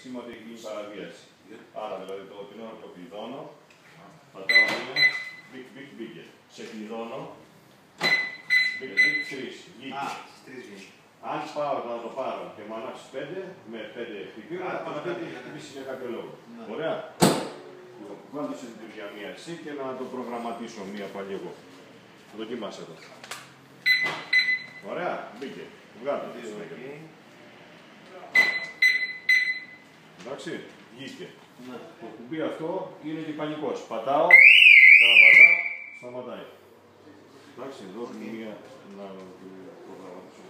σήμα ότι έχει γίνει παραβίαση. Άρα δηλαδή την ώρα που το κλειδώνω, πατάω μία, μπήκε. Σε κλειδώνω, μπήκε, τρεις, βγήκε. Αν πάω να το πάρω και μου ανάψει 5, με 5 χτυπήματα, θα πει ότι έχει χτυπήσει για κάποιο λόγο. Ωραία. Βάλτε σε λειτουργία μία εσύ και να το προγραμματίσω μία πάλι εγώ. Δοκιμάσαι εδώ. Ωραία, μπήκε. Βγάλτε το συνέχεια. Εντάξει, βγήκε. Το κουμπί αυτό είναι και πανικός. Πατάω, ξαναπατάω, σταματάει. Εντάξει, εδώ μία να προγραμματίσω.